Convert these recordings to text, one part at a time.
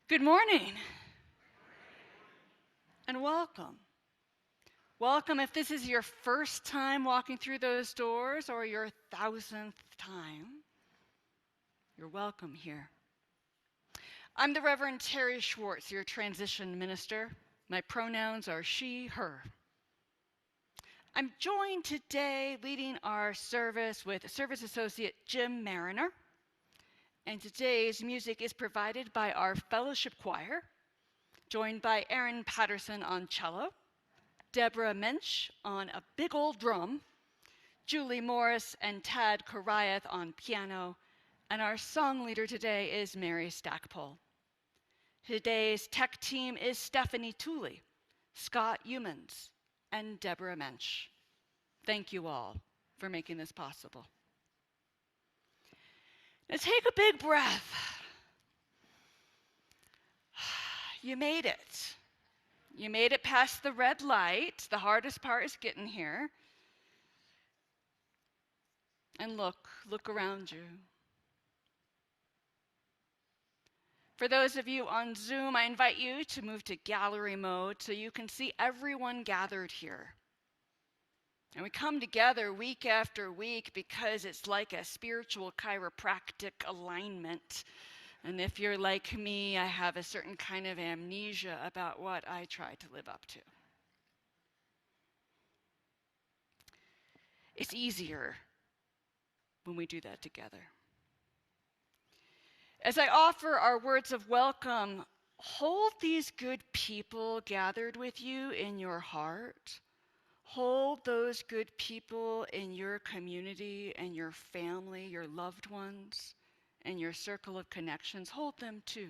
Good morning and welcome. Welcome if this is your first time walking through those doors or your 1,000th time. You're welcome here. I'm the Reverend Terry Schwartz, your transition minister. My pronouns are she, her. I'm joined today leading our service with Service Associate Jim Mariner. And today's music is provided by our fellowship choir, joined by Aaron Patterson on cello, Deborah Mensch on a big old drum, Julie Morris and Tad Karayath on piano, and our song leader today is Mary Stackpole. Today's tech team is Stephanie Tooley, Scott Humans, and Deborah Mensch. Thank you all for making this possible. Now take a big breath. You made it. You made it past the red light. The hardest part is getting here. And look around you. For those of you on Zoom, I invite you to move to gallery mode so you can see everyone gathered here. And we come together week after week because it's like a spiritual chiropractic alignment. And if you're like me, I have a certain kind of amnesia about what I try to live up to. It's easier when we do that together. As I offer our words of welcome, hold these good people gathered with you in your heart. Hold those good people in your community and your family, your loved ones, and your circle of connections. Hold them too,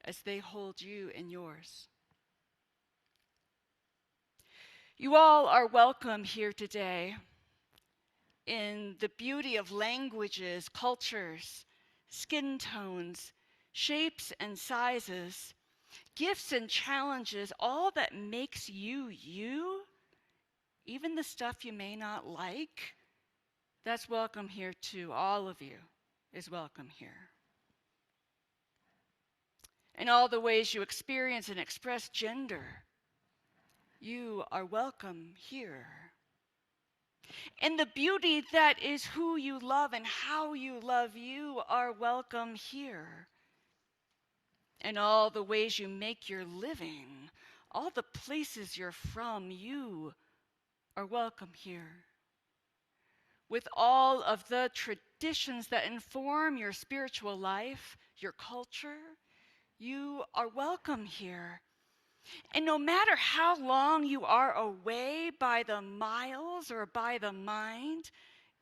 as they hold you in yours. You all are welcome here today in the beauty of languages, cultures, skin tones, shapes and sizes, gifts and challenges, all that makes you, you, even the stuff you may not like, that's welcome here too. All of you is welcome here. In all the ways you experience and express gender, you are welcome here. And the beauty that is who you love and how you love, you are welcome here. And all the ways you make your living, all the places you're from, you are welcome here. With all of the traditions that inform your spiritual life, your culture, you are welcome here. And no matter how long you are away by the miles or by the mind,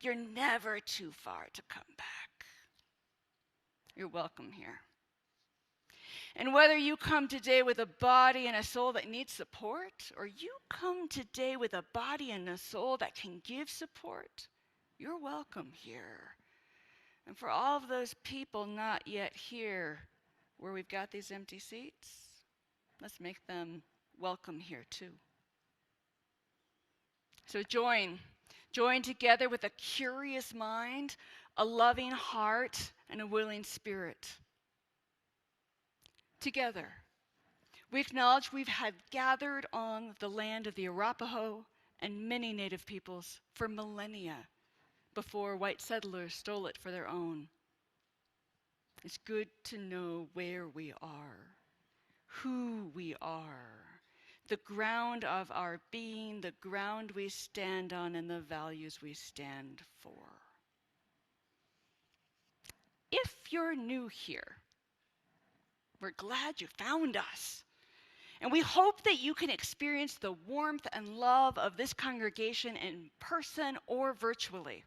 you're never too far to come back. You're welcome here. And whether you come today with a body and a soul that needs support, or you come today with a body and a soul that can give support, you're welcome here. And for all of those people not yet here, where we've got these empty seats, let's make them welcome here too. So join together with a curious mind, a loving heart, and a willing spirit. Together, we acknowledge we've had gathered on the land of the Arapaho and many native peoples for millennia before white settlers stole it for their own. It's good to know where we are, who we are, the ground of our being, the ground we stand on, and the values we stand for. If you're new here, we're glad you found us. And we hope that you can experience the warmth and love of this congregation in person or virtually.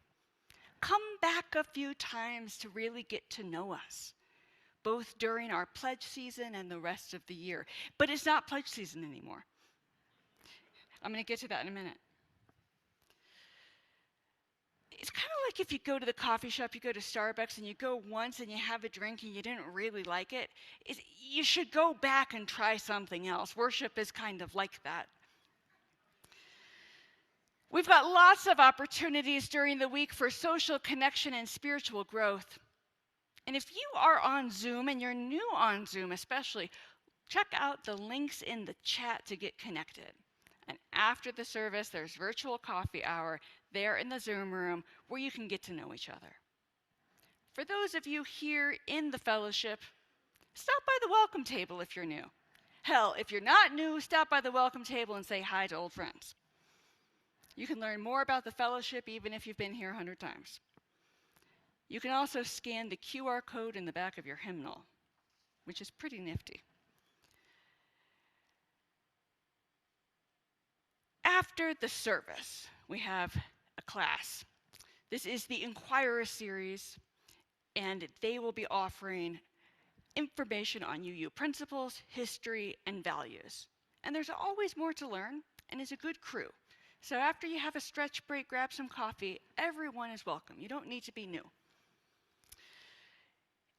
Come back a few times to really get to know us, both during our pledge season and the rest of the year. But it's not pledge season anymore. I'm going to get to that in a minute. It's kind of like if you go to the coffee shop, you go to Starbucks, and you go once and you have a drink and you didn't really like it. You should go back and try something else. Worship is kind of like that. We've got lots of opportunities during the week for social connection and spiritual growth. And if you are on Zoom and you're new on Zoom especially, check out the links in the chat to get connected. And after the service, there's virtual coffee hour there in the Zoom room where you can get to know each other. For those of you here in the fellowship, stop by the welcome table if you're new. Hell, if you're not new, stop by the welcome table and say hi to old friends. You can learn more about the fellowship even if you've been here 100 times. You can also scan the QR code in the back of your hymnal, which is pretty nifty. After the service, we have a class. This is the Inquirer series, and they will be offering information on UU principles, history, and values. And there's always more to learn, and it's a good crew. So after you have a stretch break, grab some coffee. Everyone is welcome. You don't need to be new.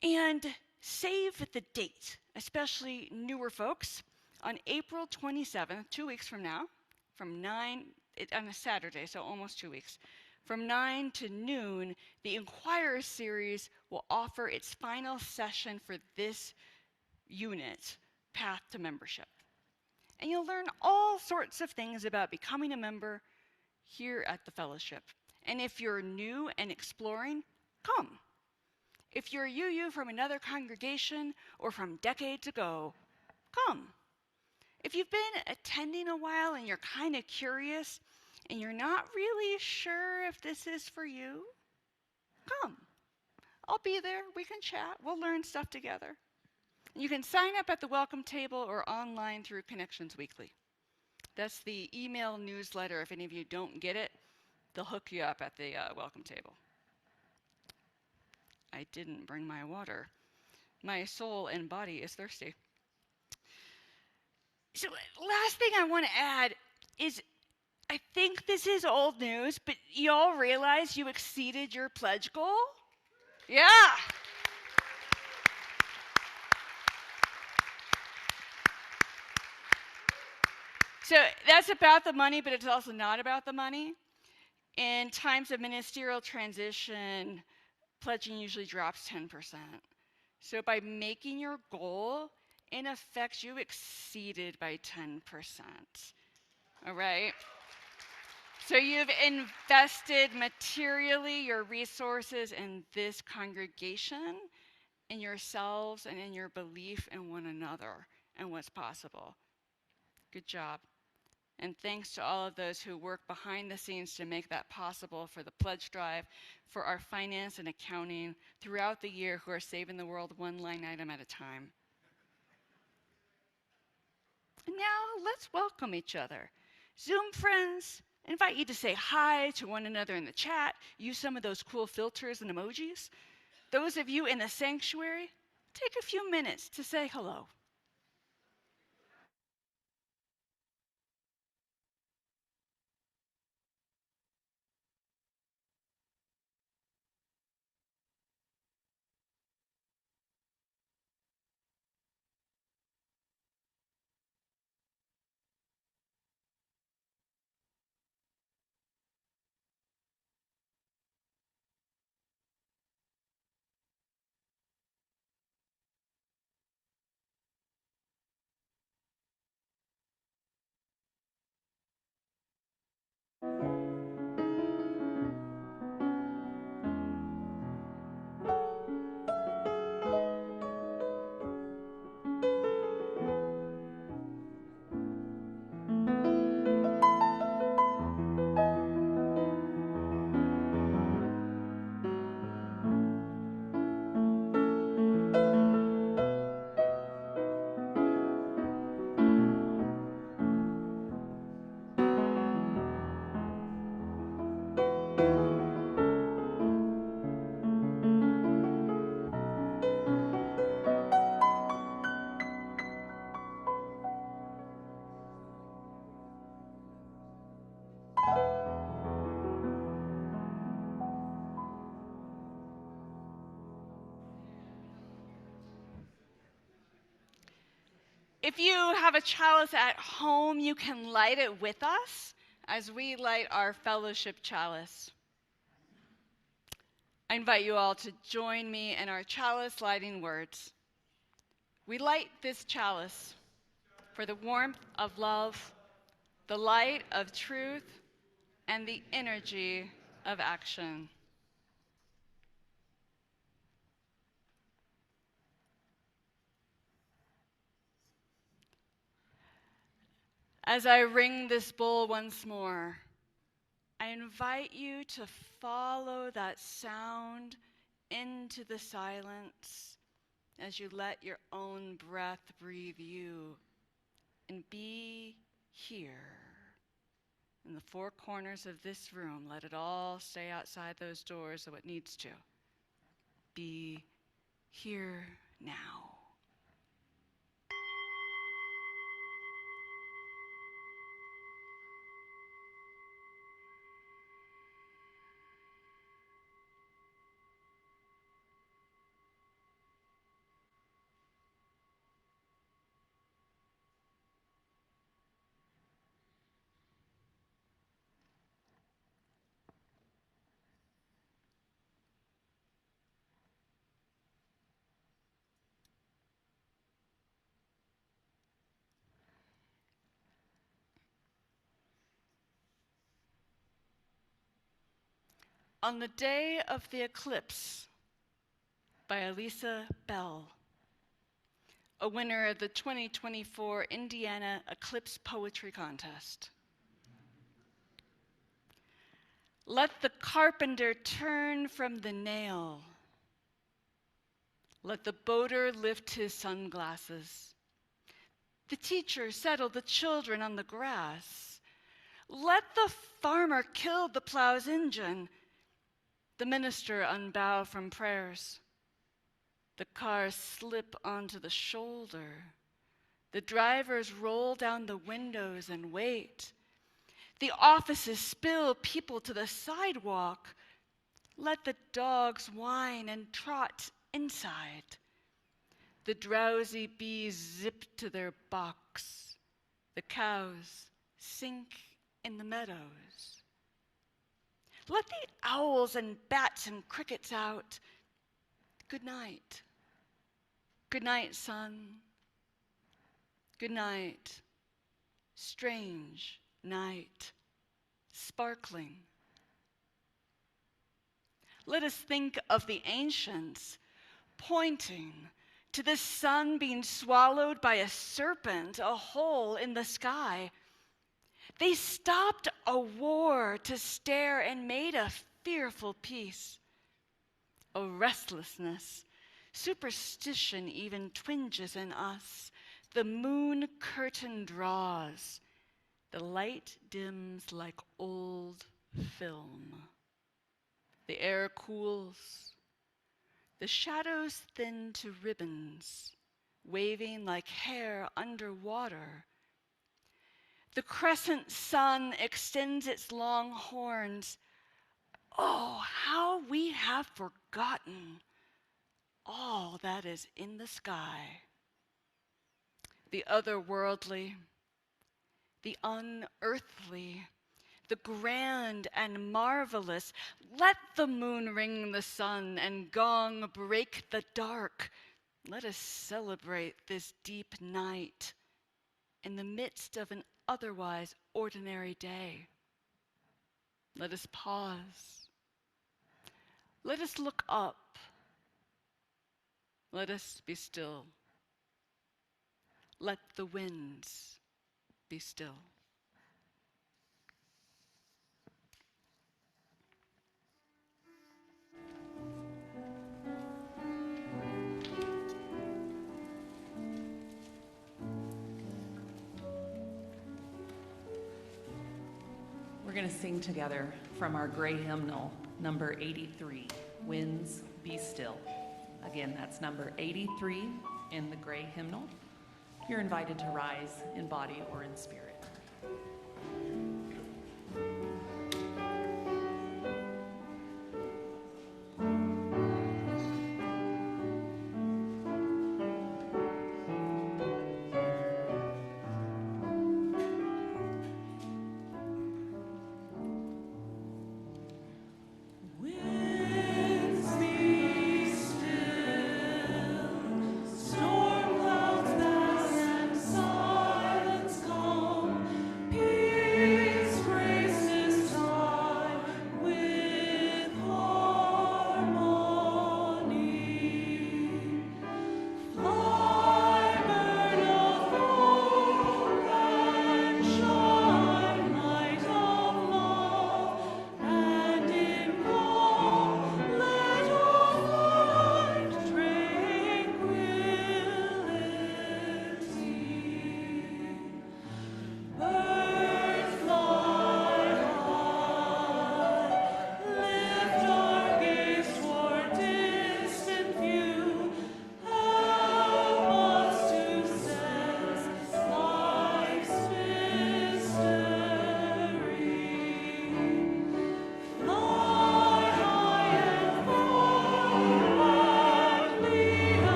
And save the date, especially newer folks. On April 27th, 2 weeks from now, from 9, on a Saturday, so almost 2 weeks, from 9 to noon, the Inquirer series will offer its final session for this unit, Path to Membership. And you'll learn all sorts of things about becoming a member here at the fellowship. And if you're new and exploring, come. If you're a UU from another congregation or from decades ago, come. If you've been attending a while and you're kind of curious and you're not really sure if this is for you, come. I'll be there. We can chat. We'll learn stuff together. You can sign up at the welcome table or online through Connections Weekly. That's the email newsletter. If any of you don't get it, they'll hook you up at the welcome table. I didn't bring my water. My soul and body is thirsty. So last thing I want to add is, I think this is old news, but y'all realize you exceeded your pledge goal? Yeah. So that's about the money, but it's also not about the money. In times of ministerial transition, pledging usually drops 10%. So by making your goal, in effect, you exceeded by 10%. All right? So you've invested materially your resources in this congregation, in yourselves, and in your belief in one another and what's possible. Good job. And thanks to all of those who work behind the scenes to make that possible, for the pledge drive, for our finance and accounting throughout the year who are saving the world one line item at a time. And now let's welcome each other. Zoom friends, I invite you to say hi to one another in the chat. Use some of those cool filters and emojis. Those of you in the sanctuary, take a few minutes to say hello. If you have a chalice at home, you can light it with us as we light our fellowship chalice. I invite you all to join me in our chalice lighting words. We light this chalice for the warmth of love, the light of truth, and the energy of action. As I ring this bowl once more, I invite you to follow that sound into the silence as you let your own breath breathe you and be here in the four corners of this room. Let it all stay outside those doors so it needs to. Be here now. On the Day of the Eclipse by Elisa Bell, a winner of the 2024 Indiana Eclipse Poetry Contest. Let the carpenter turn from the nail. Let the boater lift his sunglasses. The teacher settle the children on the grass. Let the farmer kill the plow's engine. The minister unbow from prayers. The cars slip onto the shoulder. The drivers roll down the windows and wait. The offices spill people to the sidewalk. Let the dogs whine and trot inside. The drowsy bees zip to their box. The cows sink in the meadows. Let the owls and bats and crickets out. Good night. Good night, sun. Good night. Strange night. Sparkling. Let us think of the ancients pointing to the sun being swallowed by a serpent, a hole in the sky. They stopped a war to stare and made a fearful peace. A restlessness, superstition even twinges in us. The moon curtain draws. The light dims like old film. The air cools. The shadows thin to ribbons, waving like hair underwater. The crescent sun extends its long horns. Oh, how we have forgotten all that is in the sky. The otherworldly, the unearthly, the grand and marvelous. Let the moon ring the sun and gong break the dark. Let us celebrate this deep night in the midst of an otherwise ordinary day. Let us pause. Let us look up. Let us be still. Let the winds be still. We're going to sing together from our gray hymnal, number 83, Winds Be Still. Again, that's number 83 in the gray hymnal. You're invited to rise in body or in spirit. Winds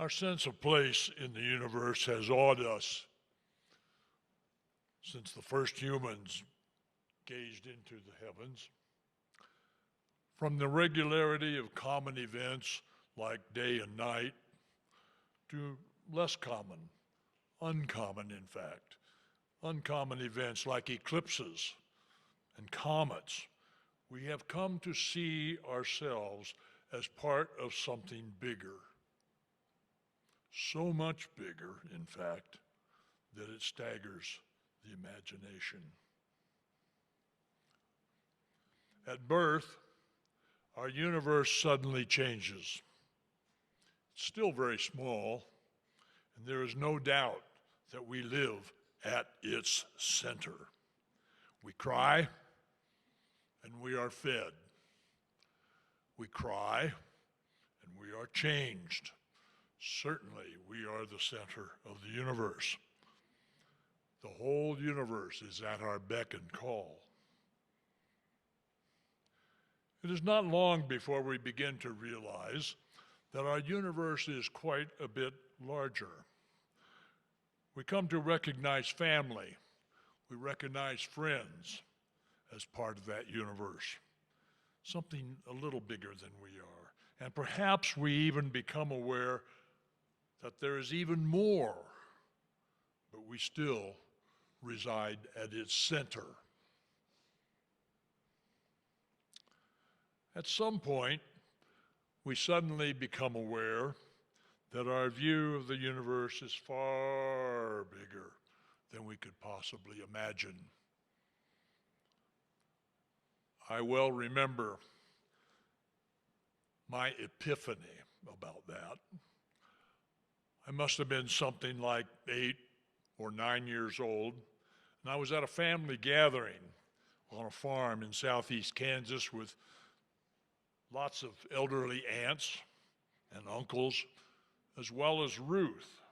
Our sense of place in the universe has awed us since the first humans gazed into the heavens. From the regularity of common events like day and night to less common, uncommon in fact, uncommon events like eclipses and comets, we have come to see ourselves as part of something bigger. So much bigger, in fact, that it staggers the imagination. At birth, our universe suddenly changes. It's still very small, and there is no doubt that we live at its center. We cry, and we are fed. We cry, and we are changed. Certainly, we are the center of the universe. The whole universe is at our beck and call. It is not long before we begin to realize that our universe is quite a bit larger. We come to recognize family. We recognize friends as part of that universe, something a little bigger than we are. And perhaps we even become aware that there is even more, but we still reside at its center. At some point, we suddenly become aware that our view of the universe is far bigger than we could possibly imagine. I well remember my epiphany about that. I must have been something like 8 or 9 years old, and I was at a family gathering on a farm in southeast Kansas with lots of elderly aunts and uncles, as well as Ruth,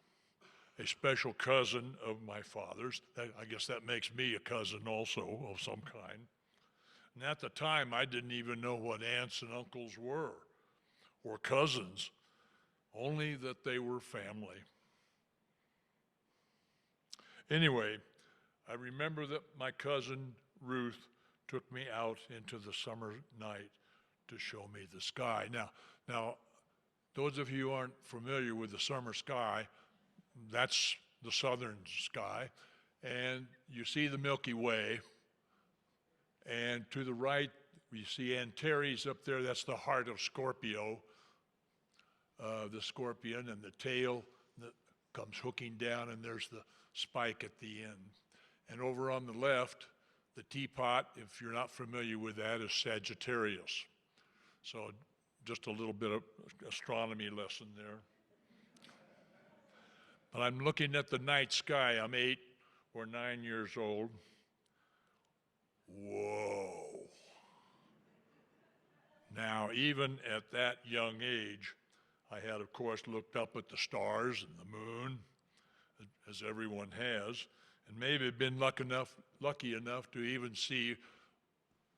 a special cousin of my father's. I guess that makes me a cousin also of some kind. And at the time, I didn't even know what aunts and uncles were, or cousins, only that they were family. Anyway, I remember that my cousin Ruth took me out into the summer night to show me the sky. Now, those of you who aren't familiar with the summer sky, that's the southern sky, and you see the Milky Way, and to the right, you see Antares up there. That's the heart of Scorpio, the scorpion, and the tail that comes hooking down, and there's the spike at the end. And over on the left, the teapot, if you're not familiar with that, is Sagittarius. So just a little bit of astronomy lesson there. But I'm looking at the night sky. I'm 8 or 9 years old. Whoa. Now, even at that young age, I had, of course, looked up at the stars and the moon, as everyone has, and maybe been lucky enough to even see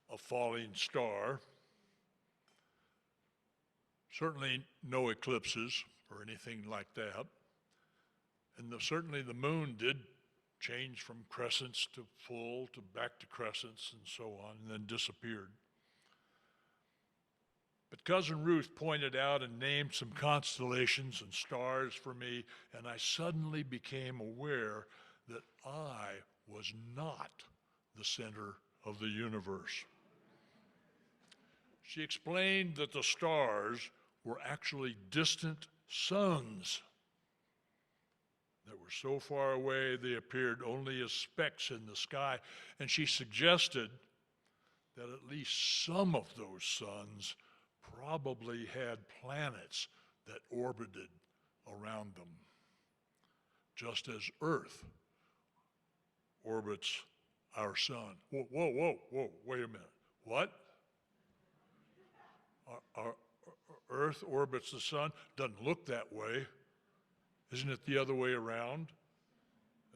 a falling star. Certainly no eclipses or anything like that. And certainly the moon did change from crescents to full to back to crescents and so on, and then disappeared. But Cousin Ruth pointed out and named some constellations and stars for me, and I suddenly became aware that I was not the center of the universe. She explained that the stars were actually distant suns that were so far away they appeared only as specks in the sky, and she suggested that at least some of those suns probably had planets that orbited around them, just as Earth orbits our sun. Whoa, wait a minute. What? Our Earth orbits the sun? Doesn't look that way. Isn't it the other way around?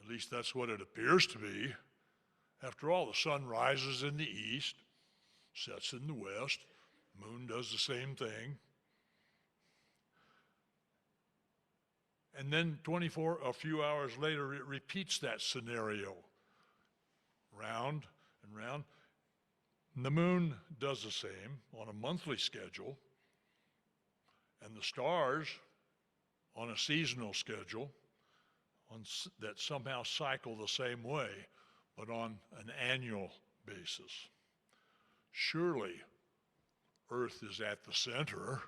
At least that's what it appears to be. After all, the sun rises in the east, sets in the west. Moon does the same thing. And then a few hours later, it repeats that scenario, round and round. And the moon does the same on a monthly schedule, and the stars on a seasonal schedule that somehow cycle the same way, but on an annual basis. Surely, Earth is at the center.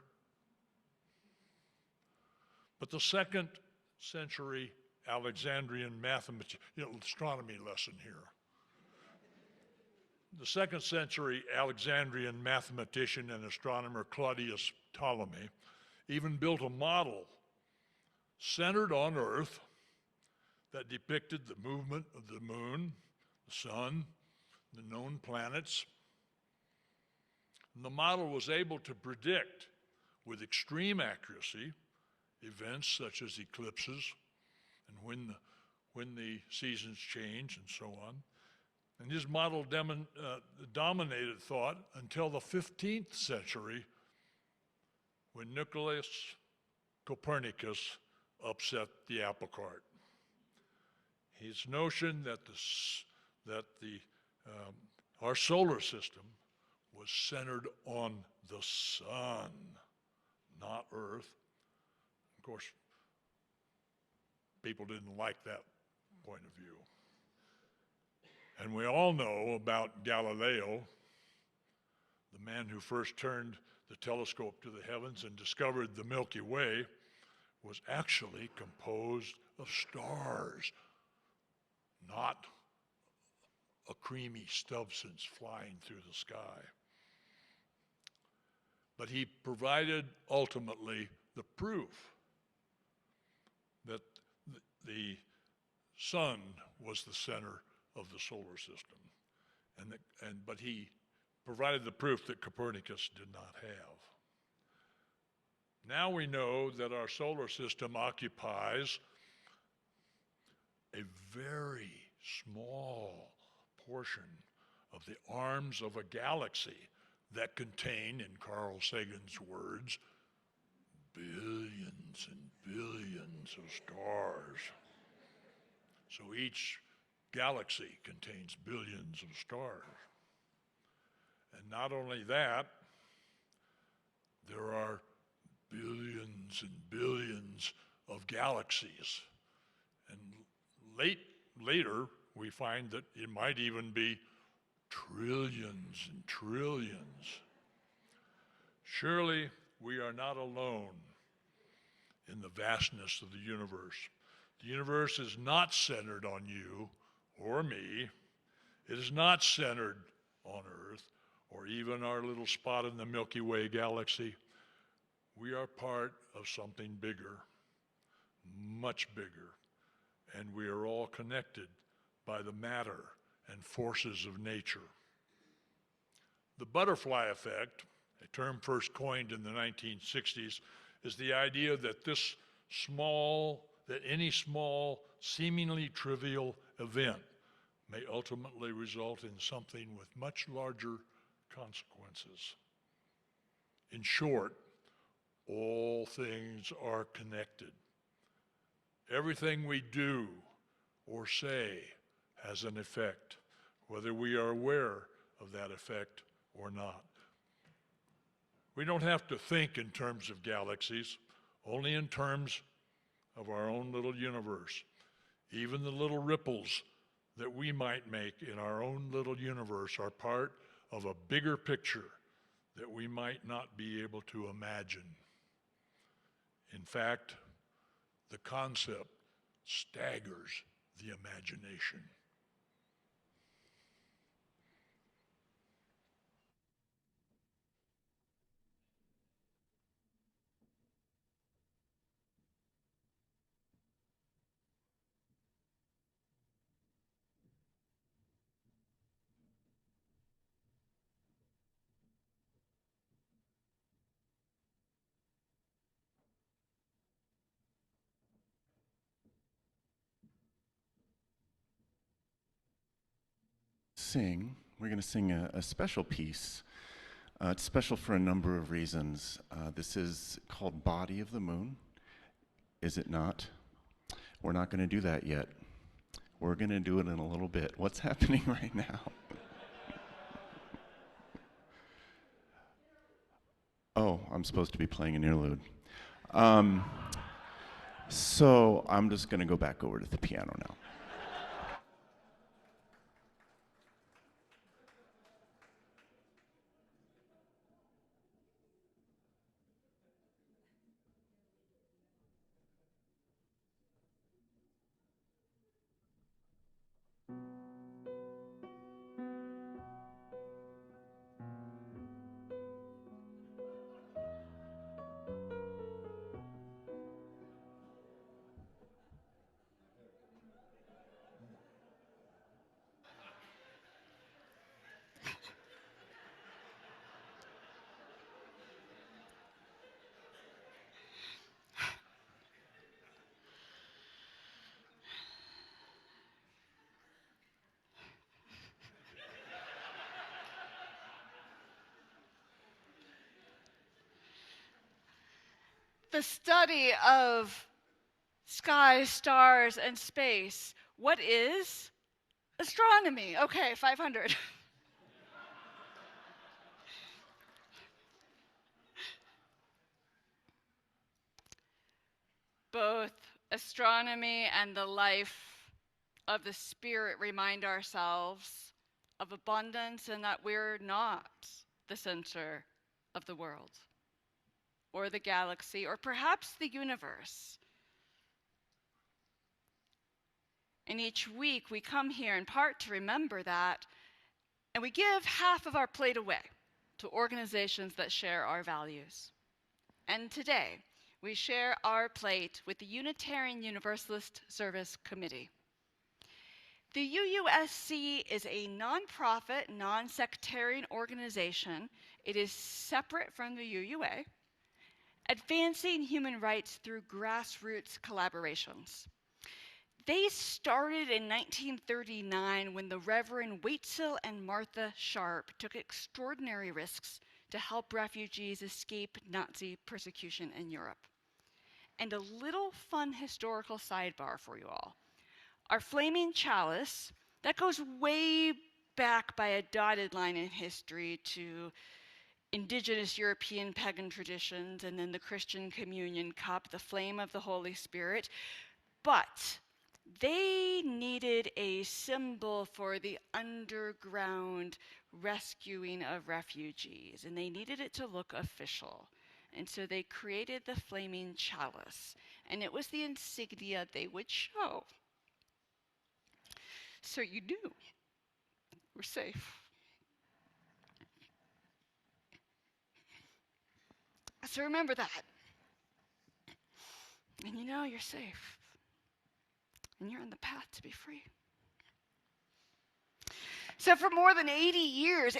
But the second century Alexandrian mathematician, astronomy lesson here. The second century Alexandrian mathematician and astronomer Claudius Ptolemy even built a model centered on Earth that depicted the movement of the moon, the sun, the known planets. And the model was able to predict with extreme accuracy events such as eclipses and when the seasons change and so on. And his model dominated thought until the 15th century, when Nicolaus Copernicus upset the apple cart. His notion that our solar system was centered on the sun, not Earth. Of course, people didn't like that point of view. And we all know about Galileo, the man who first turned the telescope to the heavens and discovered the Milky Way was actually composed of stars, not a creamy substance flying through the sky. But he provided ultimately the proof that the sun was the center of the solar system. But he provided the proof that Copernicus did not have. Now we know that our solar system occupies a very small portion of the arms of a galaxy that contain, in Carl Sagan's words, billions and billions of stars. So each galaxy contains billions of stars. And not only that, there are billions and billions of galaxies. And later, we find that it might even be trillions and trillions. Surely, we are not alone in the vastness of the universe. The universe is not centered on you or me. It is not centered on Earth or even our little spot in the Milky Way galaxy. We are part of something bigger, much bigger, and we are all connected by the matter and forces of nature. The butterfly effect, a term first coined in the 1960s, is the idea that any small, seemingly trivial event may ultimately result in something with much larger consequences. In short, all things are connected. Everything we do or say has an effect, whether we are aware of that effect or not. We don't have to think in terms of galaxies, only in terms of our own little universe. Even the little ripples that we might make in our own little universe are part of a bigger picture that we might not be able to imagine. In fact, the concept staggers the imagination. We're going to sing a special piece. It's special for a number of reasons. This is called Body of the Moon, is it not? We're not going to do that yet. We're going to do it in a little bit. What's happening right now? Oh, I'm supposed to be playing an interlude. So I'm just going to go back over to the piano now. The study of sky, stars, and space. What is astronomy? Okay, 500. Both astronomy and the life of the spirit remind ourselves of abundance and that we're not the center of the world or the galaxy or perhaps the universe. And each week we come here in part to remember that, and we give half of our plate away to organizations that share our values. And today, we share our plate with the Unitarian Universalist Service Committee. The UUSC is a nonprofit, non-sectarian organization. It is separate from the UUA, advancing human rights through grassroots collaborations. They started in 1939 when the Reverend Waitzel and Martha Sharp took extraordinary risks to help refugees escape Nazi persecution in Europe. And a little fun historical sidebar for you all. Our flaming chalice, that goes way back by a dotted line in history to indigenous European pagan traditions, and then the Christian communion cup, the flame of the Holy Spirit. But they needed a symbol for the underground rescuing of refugees, and they needed it to look official. And so they created the flaming chalice, and it was the insignia they would show. So you knew we're safe. So remember that. And you know you're safe. And you're on the path to be free. So for more than 80 years,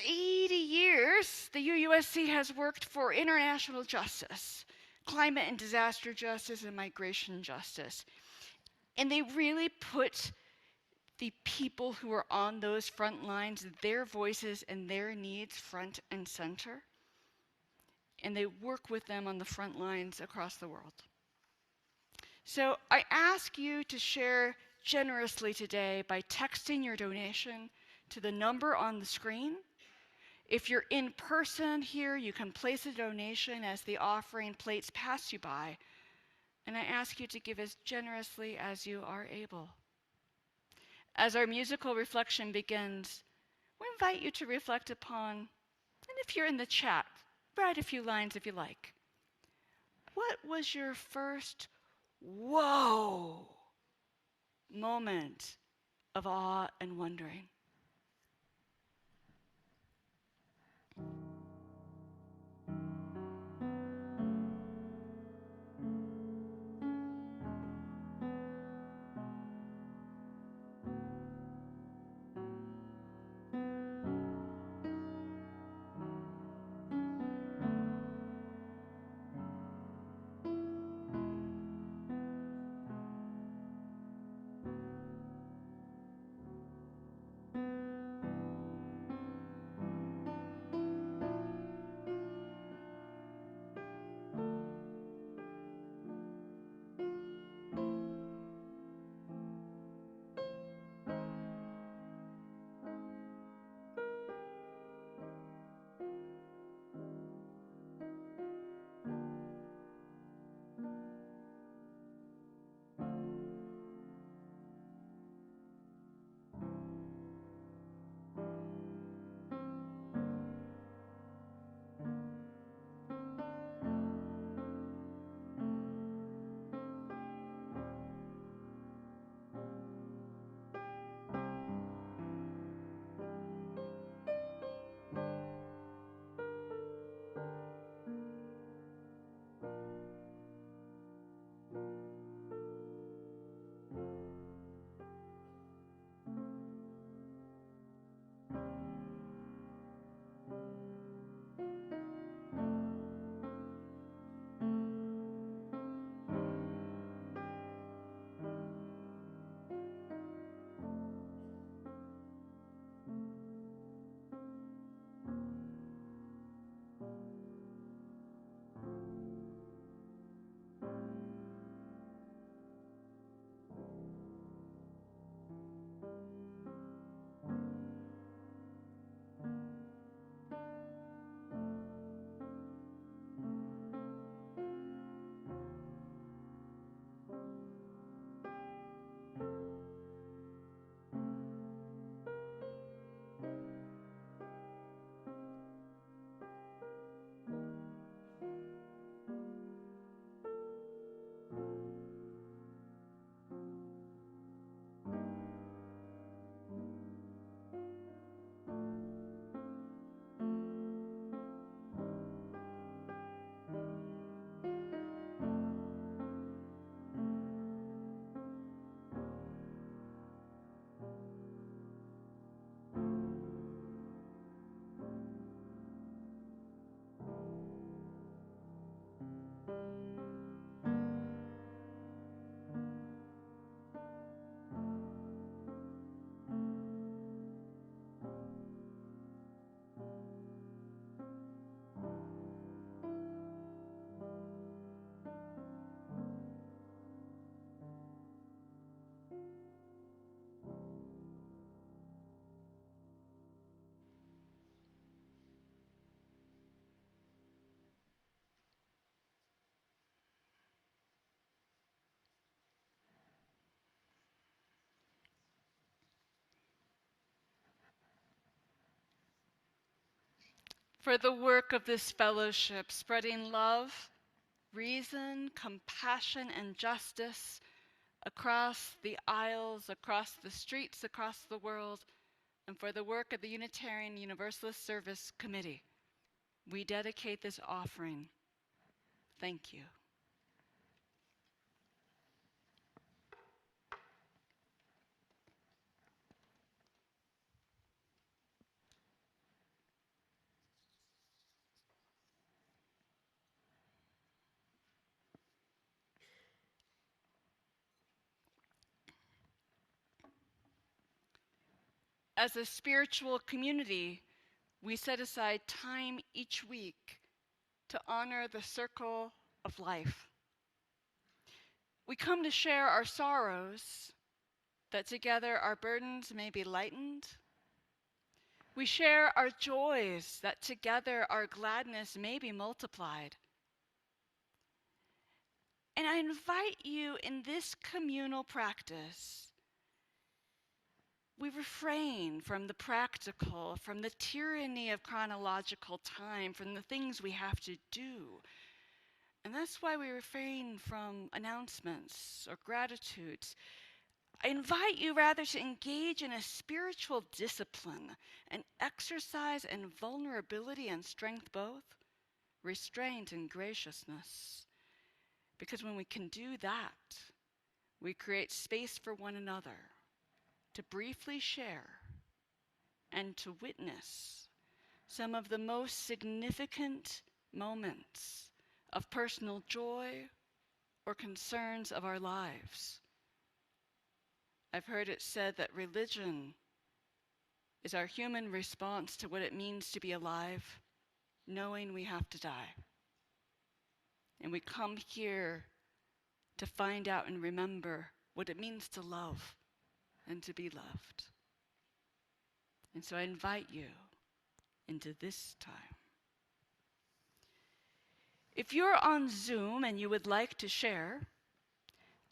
the UUSC has worked for international justice, climate and disaster justice, and migration justice. And they really put the people who are on those front lines, their voices and their needs front and center. And they work with them on the front lines across the world. So I ask you to share generously today by texting your donation to the number on the screen. If you're in person here, you can place a donation as the offering plates pass you by. And I ask you to give as generously as you are able. As our musical reflection begins, we invite you to reflect upon, and if you're in the chat, write a few lines if you like. What was your first whoa moment of awe and wondering? For the work of this fellowship, spreading love, reason, compassion, and justice across the aisles, across the streets, across the world, and for the work of the Unitarian Universalist Service Committee, we dedicate this offering. Thank you. As a spiritual community, we set aside time each week to honor the circle of life. We come to share our sorrows, that together our burdens may be lightened. We share our joys, that together our gladness may be multiplied. And I invite you in this communal practice, we refrain from the practical, from the tyranny of chronological time, from the things we have to do. And that's why we refrain from announcements or gratitudes. I invite you rather to engage in a spiritual discipline, an exercise in vulnerability and strength both, restraint and graciousness. Because when we can do that, we create space for one another to briefly share and to witness some of the most significant moments of personal joy or concerns of our lives. I've heard it said that religion is our human response to what it means to be alive, knowing we have to die. And we come here to find out and remember what it means to love and to be loved. And so I invite you into this time. If you're on Zoom and you would like to share,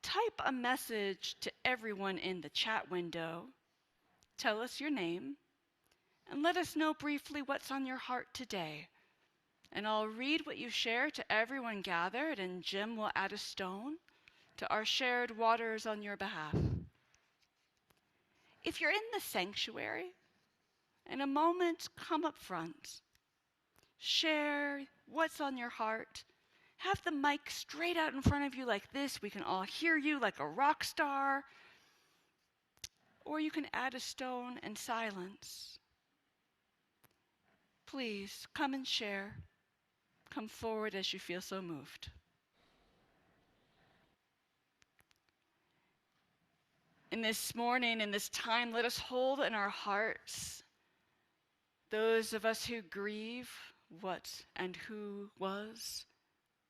type a message to everyone in the chat window. Tell us your name and let us know briefly what's on your heart today. And I'll read what you share to everyone gathered, and Jim will add a stone to our shared waters on your behalf. If you're in the sanctuary, in a moment, come up front. Share what's on your heart. Have the mic straight out in front of you like this. We can all hear you like a rock star. Or you can add a stone and silence. Please come and share. Come forward as you feel so moved. In this morning, in this time, let us hold in our hearts those of us who grieve what and who was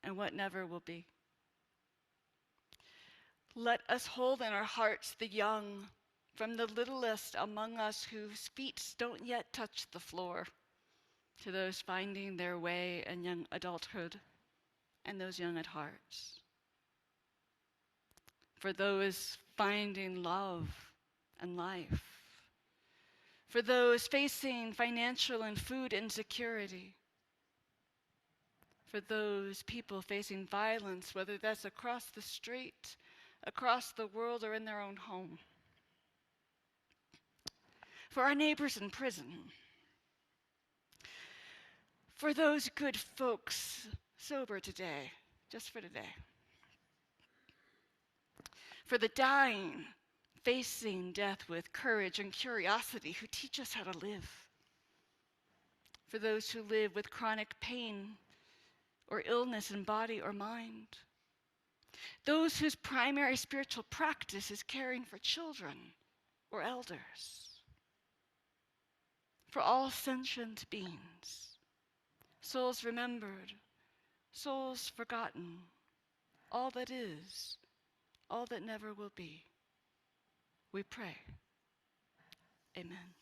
and what never will be. Let us hold in our hearts the young, from the littlest among us whose feet don't yet touch the floor, to those finding their way in young adulthood and those young at heart. For those finding love and life. For those facing financial and food insecurity. For those people facing violence, whether that's across the street, across the world, or in their own home. For our neighbors in prison. For those good folks sober today, just for today. For the dying, facing death with courage and curiosity, who teach us how to live. For those who live with chronic pain, or illness in body or mind. Those whose primary spiritual practice is caring for children or elders. For all sentient beings, souls remembered, souls forgotten, all that is, all that never will be. We pray. Amen.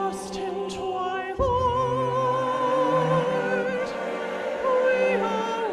lost in twilight, we await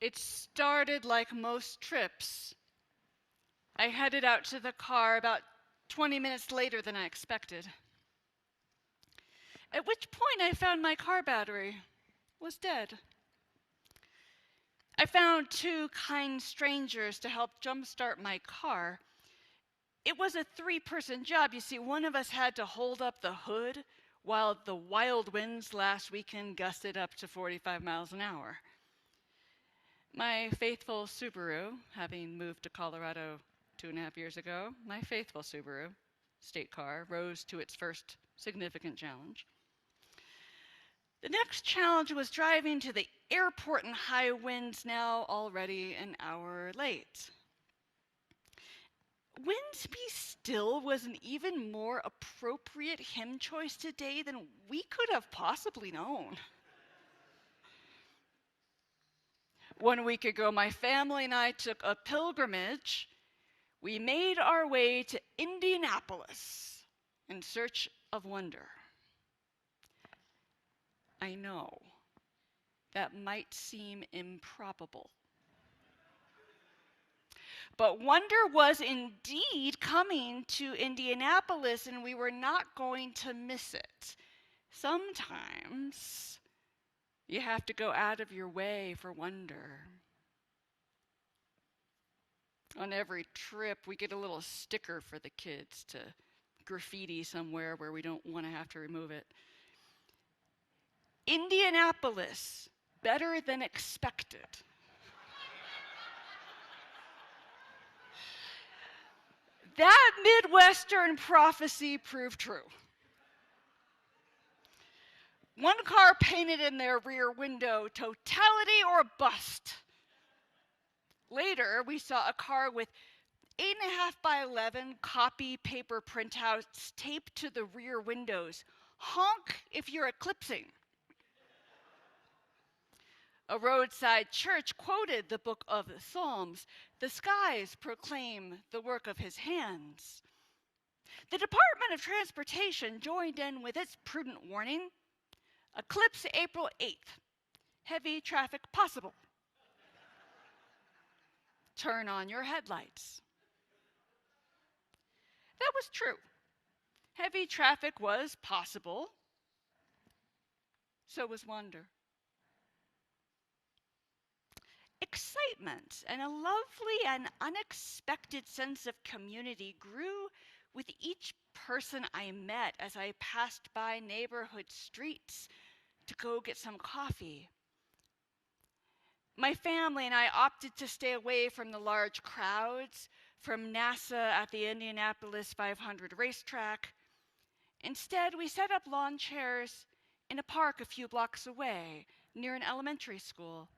It started like most trips. I headed out to the car about 20 minutes later than I expected. At which point I found my car battery was dead. I found two kind strangers to help jumpstart my car. It was a three-person job. You see, one of us had to hold up the hood while the wild winds last weekend gusted up to 45 miles an hour. My faithful Subaru, having moved to Colorado 2.5 years ago, my faithful Subaru state car rose to its first significant challenge. The next challenge was driving to the airport in high winds, now already an hour late. Winds Be Still was an even more appropriate hymn choice today than we could have possibly known. 1 week ago, my family and I took a pilgrimage. We made our way to Indianapolis in search of wonder. I know that might seem improbable. But wonder was indeed coming to Indianapolis, and we were not going to miss it. Sometimes you have to go out of your way for wonder. On every trip, we get a little sticker for the kids to graffiti somewhere where we don't want to have to remove it. Indianapolis, better than expected. That Midwestern prophecy proved true. One car painted in their rear window, totality or bust. Later, we saw a car with 8.5 by 11 copy paper printouts taped to the rear windows. Honk if you're eclipsing. A roadside church quoted the book of the Psalms. The skies proclaim the work of his hands. The Department of Transportation joined in with its prudent warning. Eclipse April 8th. Heavy traffic possible. Turn on your headlights. That was true. Heavy traffic was possible. So was wonder. Excitement and a lovely and unexpected sense of community grew with each person I met as I passed by neighborhood streets to go get some coffee. My family and I opted to stay away from the large crowds, from NASA at the Indianapolis 500 racetrack. Instead, we set up lawn chairs in a park a few blocks away near an elementary school,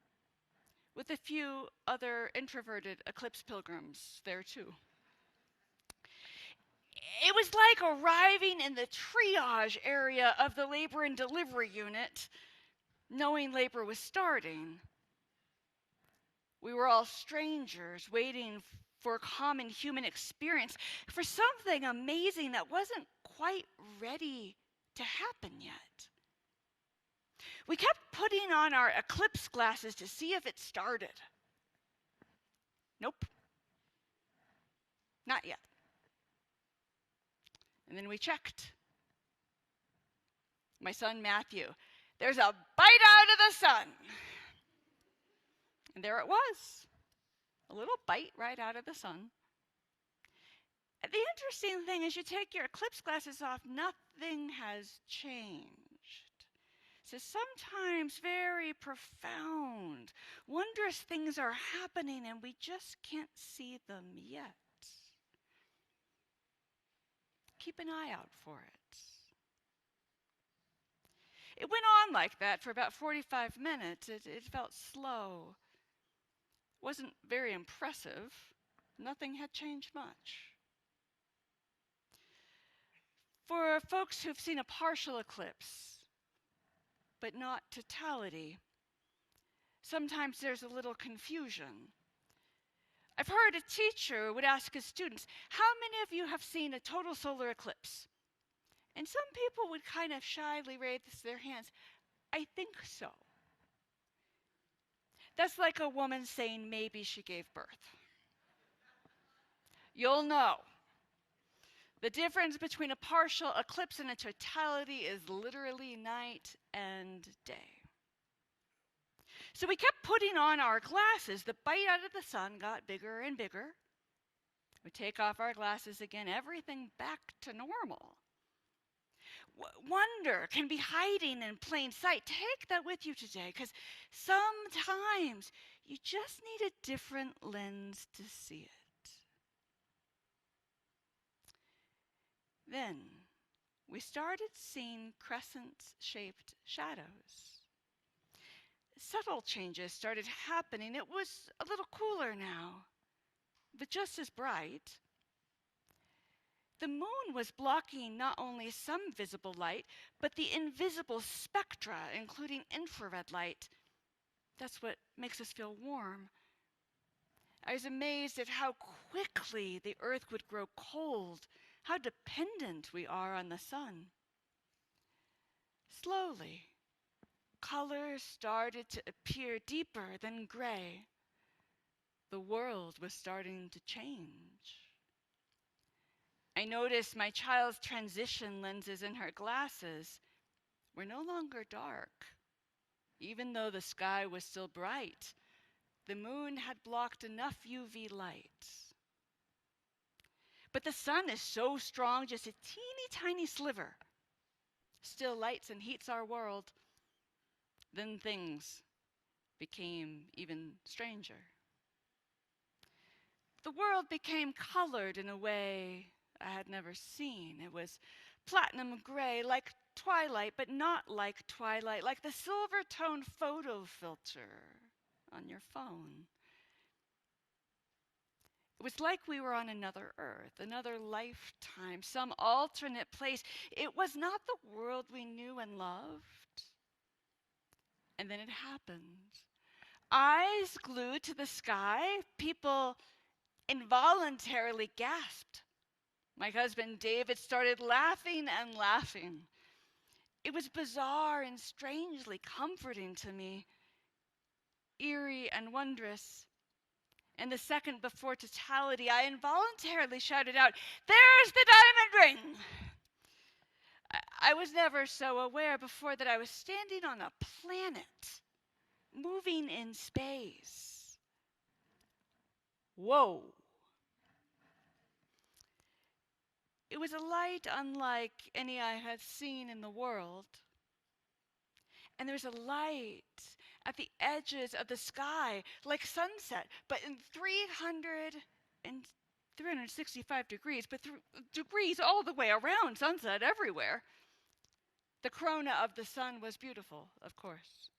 with a few other introverted eclipse pilgrims there too. It was like arriving in the triage area of the labor and delivery unit, knowing labor was starting. We were all strangers waiting for a common human experience, for something amazing that wasn't quite ready to happen yet. We kept putting on our eclipse glasses to see if it started. Nope. Not yet. And then we checked. My son Matthew, there's a bite out of the sun. And there it was. A little bite right out of the sun. And the interesting thing is you take your eclipse glasses off, nothing has changed. So sometimes very profound, wondrous things are happening and we just can't see them yet. Keep an eye out for it. It went on like that for about 45 minutes. It felt slow. Wasn't very impressive. Nothing had changed much. For folks who've seen a partial eclipse, but not totality, sometimes there's a little confusion. I've heard a teacher would ask his students, how many of you have seen a total solar eclipse? And some people would kind of shyly raise their hands. I think so. That's like a woman saying maybe she gave birth. You'll know. The difference between a partial eclipse and a totality is literally night and day. So we kept putting on our glasses. The bite out of the sun got bigger and bigger. We take off our glasses again, everything back to normal. Wonder can be hiding in plain sight. Take that with you today, because sometimes you just need a different lens to see it. Then we started seeing crescent-shaped shadows. Subtle changes started happening. It was a little cooler now, but just as bright. The moon was blocking not only some visible light, but the invisible spectra, including infrared light. That's what makes us feel warm. I was amazed at how quickly the earth would grow cold, how dependent we are on the sun. Slowly, colors started to appear deeper than gray. the world was starting to change. I noticed my child's transition lenses in her glasses were no longer dark. Even though the sky was still bright, the moon had blocked enough UV light. But the sun is so strong, just a teeny tiny sliver still lights and heats our world. Then things became even stranger. The world became colored in a way I had never seen. It was platinum gray, like twilight, but not like twilight, like the silver tone photo filter on your phone. It was like we were on another Earth, another lifetime, some alternate place. It was not the world we knew and loved. And then it happened. Eyes glued to the sky, people involuntarily gasped. My husband David started laughing and laughing. It was bizarre and strangely comforting to me, eerie and wondrous. And the second before totality, I involuntarily shouted out, "There's the diamond ring!" I was never so aware before that I was standing on a planet, moving in space. Whoa. It was a light unlike any I had seen in the world. And there was a light at the edges of the sky, like sunset, but in 365 degrees, but degrees all the way around, sunset everywhere. The corona of the sun was beautiful, of course.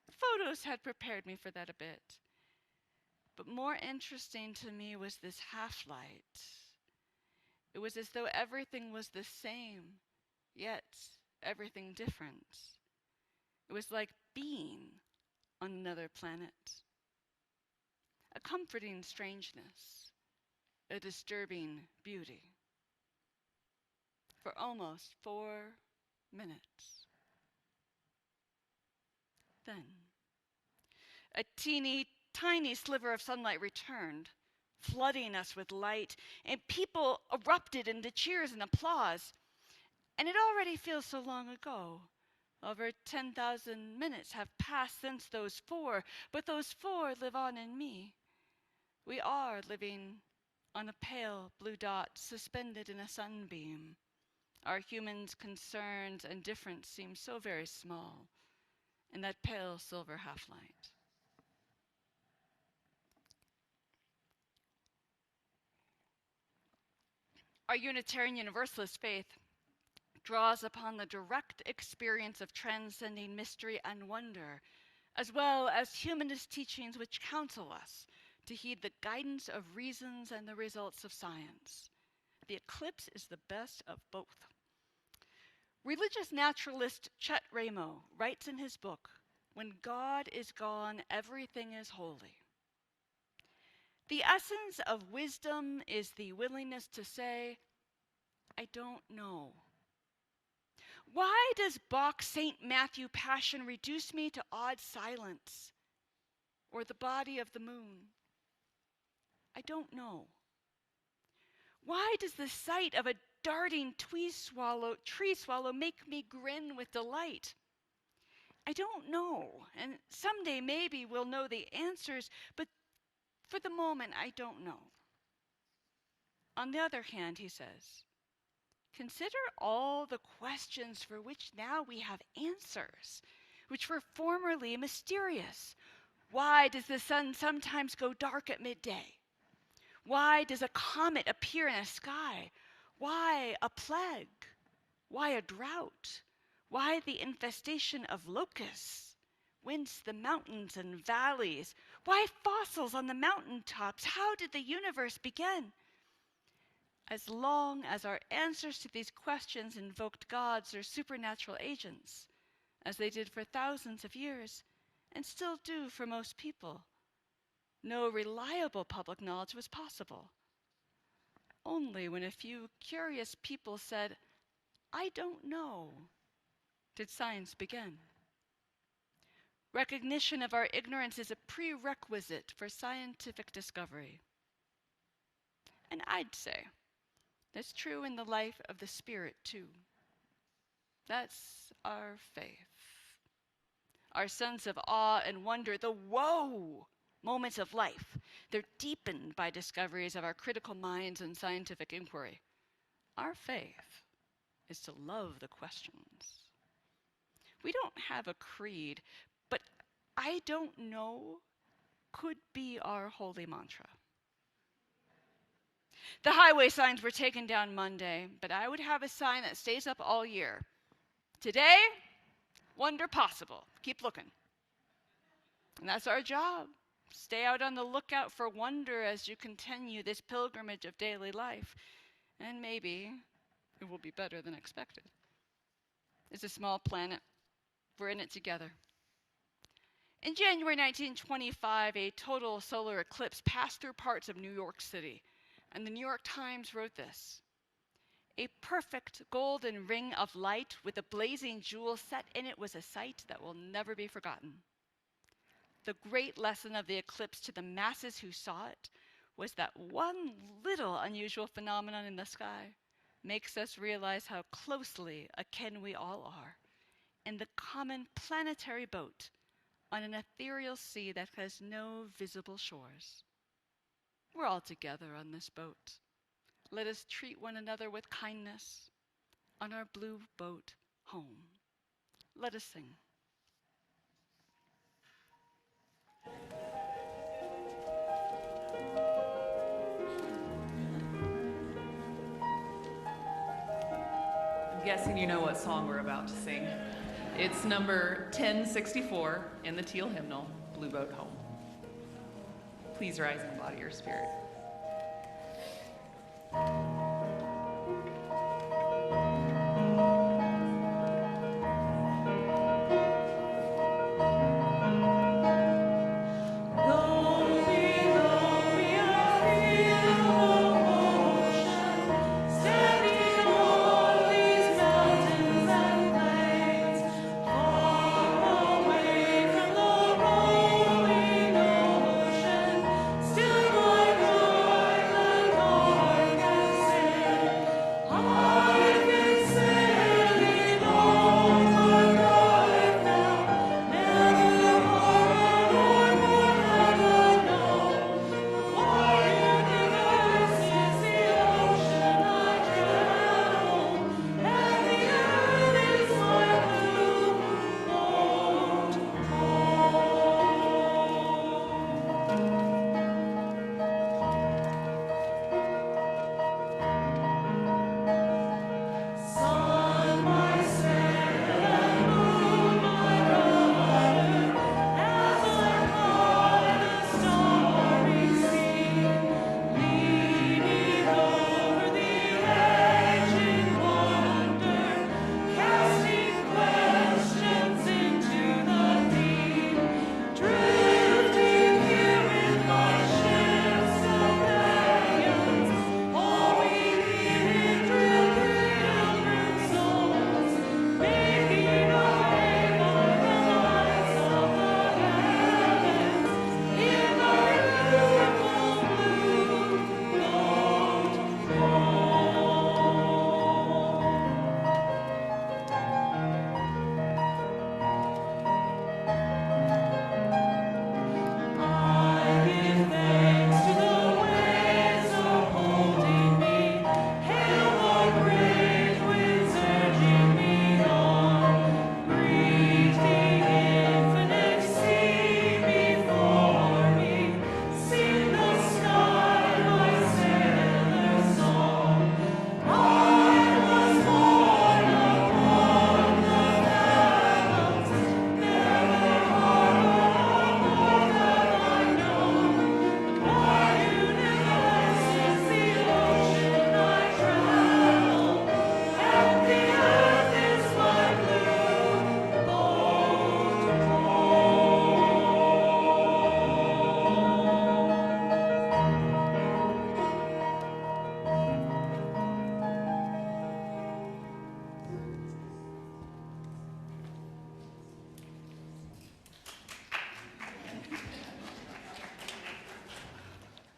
Photos had prepared me for that a bit. But more interesting to me was this half-light. It was as though everything was the same, yet everything different. It was like being on another planet. A comforting strangeness, a disturbing beauty. For almost 4 minutes. Then, a teeny tiny sliver of sunlight returned, flooding us with light, and people erupted into cheers and applause. And it already feels so long ago. Over 10,000 minutes have passed since those 4, but those 4 live on in me. We are living on a pale blue dot suspended in a sunbeam. Our humans' concerns and difference seem so very small in that pale silver half-light. Our Unitarian Universalist faith draws upon the direct experience of transcending mystery and wonder, as well as humanist teachings which counsel us to heed the guidance of reasons and the results of science. The eclipse is the best of both. Religious naturalist Chet Ramo writes in his book, "When God is gone, everything is holy." The essence of wisdom is the willingness to say, "I don't know." Why does Bach's St. Matthew Passion reduce me to odd silence? Or the body of the moon? I don't know. Why does the sight of a darting tree swallow make me grin with delight? I don't know, and someday maybe we'll know the answers, but for the moment I don't know. On the other hand, he says, consider all the questions for which now we have answers, which were formerly mysterious. Why does the sun sometimes go dark at midday? Why does a comet appear in a sky? Why a plague? Why a drought? Why the infestation of locusts? Whence the mountains and valleys? Why fossils on the mountaintops? How did the universe begin? As long as our answers to these questions invoked gods or supernatural agents, as they did for thousands of years, and still do for most people, no reliable public knowledge was possible. Only when a few curious people said, "I don't know," did science begin. Recognition of our ignorance is a prerequisite for scientific discovery. And I'd say that's true in the life of the Spirit, too. That's our faith. Our sense of awe and wonder, the whoa moments of life, they're deepened by discoveries of our critical minds and scientific inquiry. Our faith is to love the questions. We don't have a creed, but I don't know could be our holy mantra. The highway signs were taken down Monday, but I would have a sign that stays up all year. Today, wonder possible. Keep looking. And that's our job. Stay out on the lookout for wonder as you continue this pilgrimage of daily life. And maybe it will be better than expected. It's a small planet. We're in it together. In January 1925, a total solar eclipse passed through parts of New York City. And the New York Times wrote this: "A perfect golden ring of light with a blazing jewel set in it was a sight that will never be forgotten. The great lesson of the eclipse to the masses who saw it was that one little unusual phenomenon in the sky makes us realize how closely akin we all are in the common planetary boat on an ethereal sea that has no visible shores. We're all together on this boat. Let us treat one another with kindness on our blue boat home." Let us sing. I'm guessing you know what song we're about to sing. It's number 1064 in the Teal hymnal, Blue Boat Home. Please rise in the body or spirit. Still my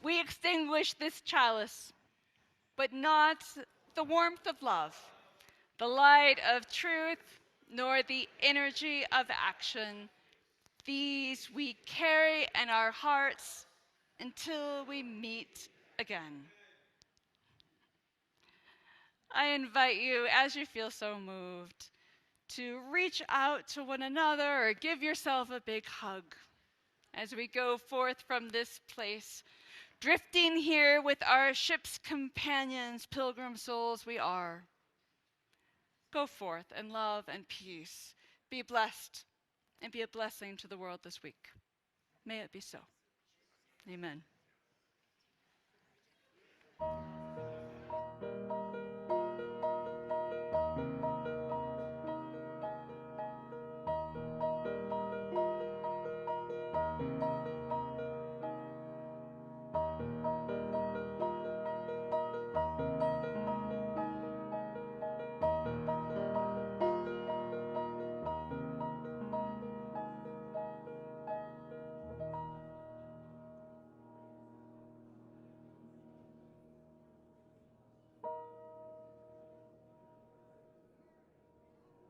we extinguish this chalice, but not the warmth of love, the light of truth, nor the energy of action. These we carry in our hearts until we meet again. I invite you, as you feel so moved, to reach out to one another or give yourself a big hug as we go forth from this place, drifting here with our ship's companions, pilgrim souls we are. Go forth in love and peace. Be blessed and be a blessing to the world this week. May it be so. Amen.